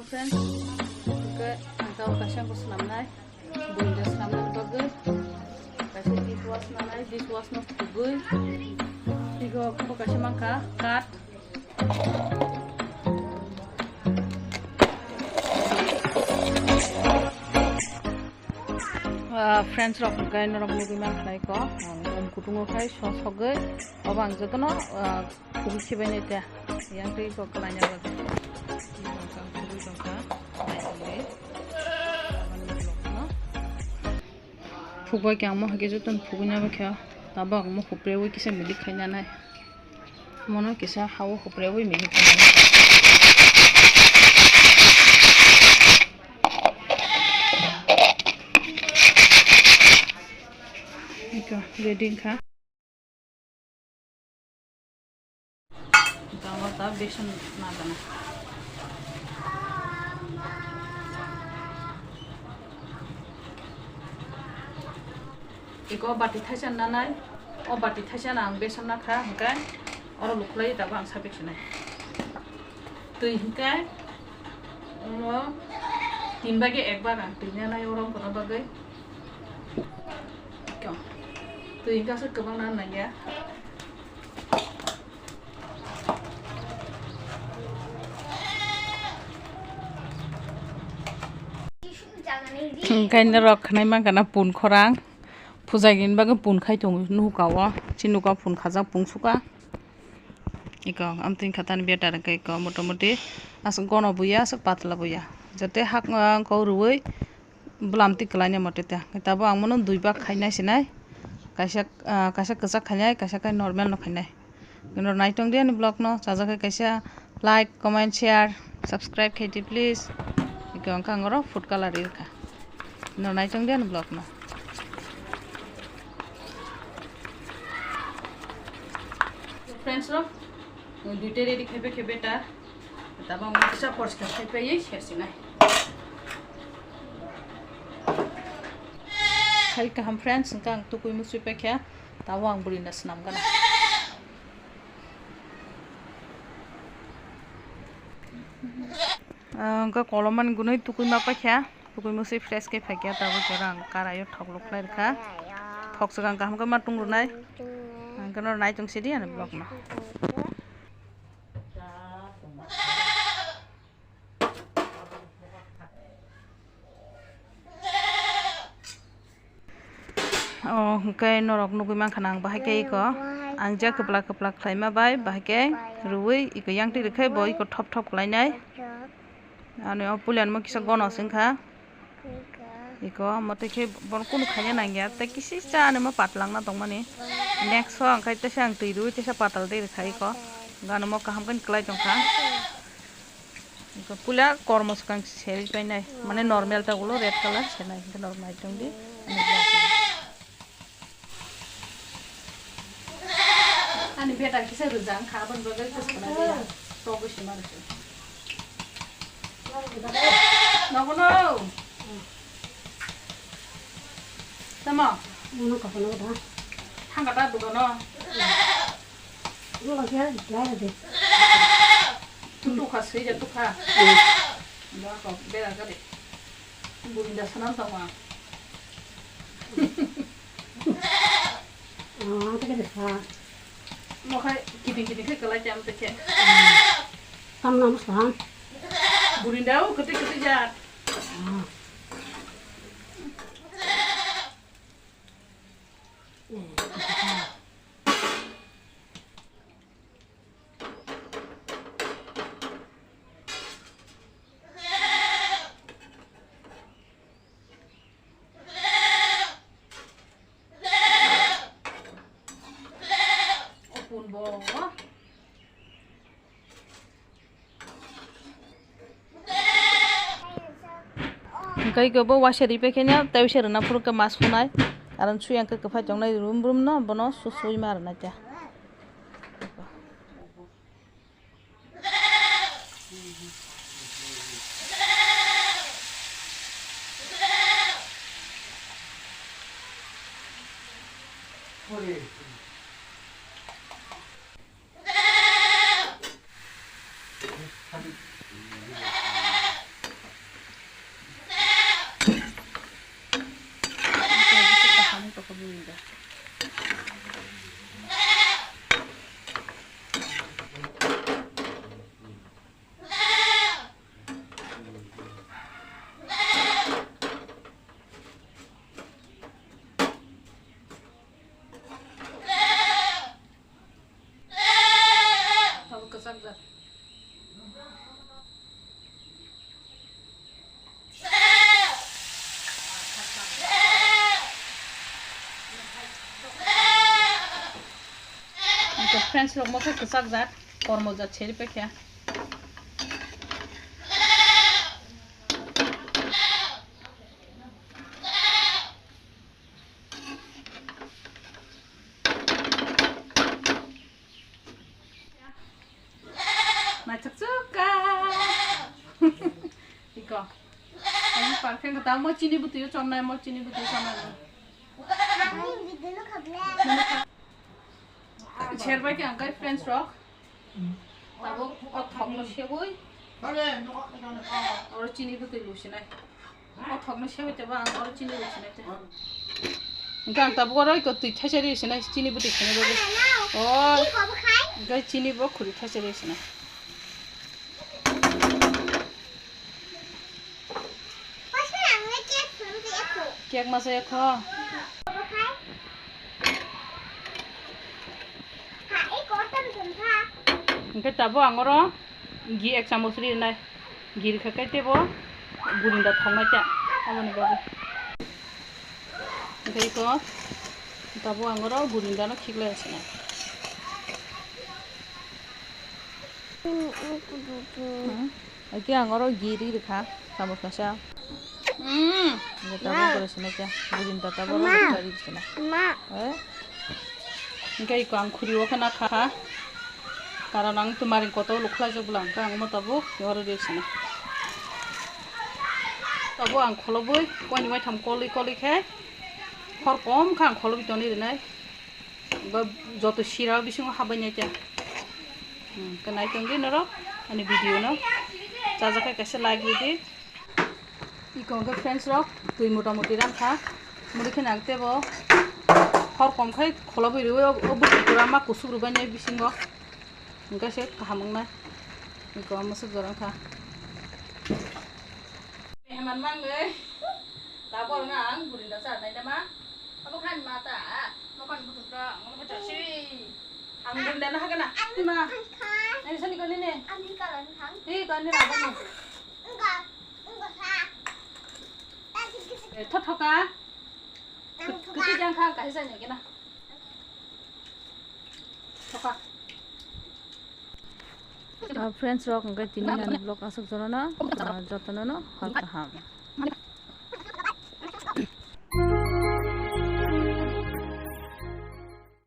Welcome friends ke angkau kasih aku swnammani borinda swnammani bagai kasih dishwash no bagai tiga aku kasih mangka cut friends rok kai norok ni man khai ko kutungo khai sogai abang jotono kubi sibai ne ta yang tei ko kalanya ba Fuga kyang mo hage joton fugunya ba kya taba mo khopre wi kisa mili khanya nai mono kisa hawo khopre wi mili khanya ika ready kha tama ta besan na dana iko bati thasan nanai o bati thasan ang besan na kha hangkai oro luklai ta bang sabek sinai tui hangkai o 3 bage 1 bag ang tuinya nai orom kono bagai kyo tui hangka se kebang nan nai ya hangkai na rok khnai mang kana pun khorang puja gin baga pun khai tong nukawa chinuka pun khaja pungsuka iko amtin khatan beta kai ko motomoti asung kono buya asuk patla buya jate hak ko ruoi blamti klanya moteta tabo angmono 2 bag khainai sinai kaisa kachak khainai kaisa kai normal no khainai gino naitong dia ni blog no chaja kai kaisa like comment share subscribe khaiti please iko angka ngoro food color irka no naitong dia ni blog no friends lo duite ready khebe ta taba mo kisa porska khebe ye shesinai khai ka ham friends kang tu kui musu pe kya tawang borinda snam gana ka koloman gunoi tu kui ma pa kya tu kui musu fresh ke phekya tabo jarang karayo thoklok lai kha thoksagang kam ka matung runai angkano naitung sidi ana blog ma oh kai norok nugui mang khanang bahai kai ko angja kepla khlaima bai bahai kai ruwi iko yang ti rekhai boi ko thop klainai ani opulian mo kisa gono singkha iko mate ke bon kun khanya nangya ta kisi cha ne ma patlang na tongmani next so angkai ta sang tuiru te sa patal de khai ko gano mo kaham kan klai tongkha iko pula kormos kang sel painai mane normal ta gulo red color senai normal tong di ani beta kisa rujang khaban bagai kusna dia to gushi marse no Tama, Ano ka pala ba? hangga ta dugono. Ano lagi ya de. Tundu khasri ja tukha. Ba ko bera ka de. Borinda sanam tama. Ah, ta ke sa. Mo khai kiding khai kala jam te ke. Tam nam sa. Borinda o kete ja. Ah. Kai go bo washeri pe kenya tawi sherna pur ka mas funai karon suyang ka phai jong nai room no bono susui mar na ta sakjat. Friends लोग मौके कुसाक जात और मौजा छेरी पे क्या मैं चुका इको अभी परफेक्ट बताओ मो चीनी बुतियो चमना मो चीनी बुतियो चमना छेरबाय के अंकल फ्रेंड्स रॉक ताबो और थगनो सेबोय और चीनी बुति लुसिनाय और थगनो सेबोय तबा और चीनी लुसिनाय ते गां ताबो रो इको तुइ थासेरि लुसिनाय चीनी बुति खने बे ओ गाय चीनी बो खुरि थासेरि लुसिनाय केक मसे खो इनके तबो आंगरो घी 1 चामच रिनाय घी खकाइतेबो बुरिंदा थांनायचा आमनि बाबु इनके इको तबो आंगरो बुरिंदानो खिगलायसिना इके आंगरो घी रिखा चामच नसा ये तबो करसिना क्या बुरिंदा तबो रिसिना इनके इको आं खुरिओ खना खा कारण आं तुम्हारे कतो लुखला जबला आं मतबो योर रेसिना तबो आं खलबोय कोनि माय थाम कलि कलि खाय हर कम खां खलबि तनि रिनाय बा जत सिरा बिसिङ हाबायनाय जा कनाय तंगि नरो अनि भिडियो न जाजाखाय कैसे लाइक बिदि इको के फ्रेंड्स रक तुइ मोटा मोटी रान खा मुरि खना आंतेबो हर कम खाय खलबि रियो ओ बुतुरा मा कुसुरुबायनाय बिसिङ enggak sih kahamang na iko masuk goreng ka heman mang deh tabor ngang burinda sa nai dama apa kan mata makan butuh da ngomong baca sih ang burinda na hagana ma ini sani kan ini ani kalan kang kan ini apa nih enggak sa thot thoka cứ jang khang cái gì nhỉ na thoka friends rock का तीन blog असक जनो ना जतनो ना हल्का हम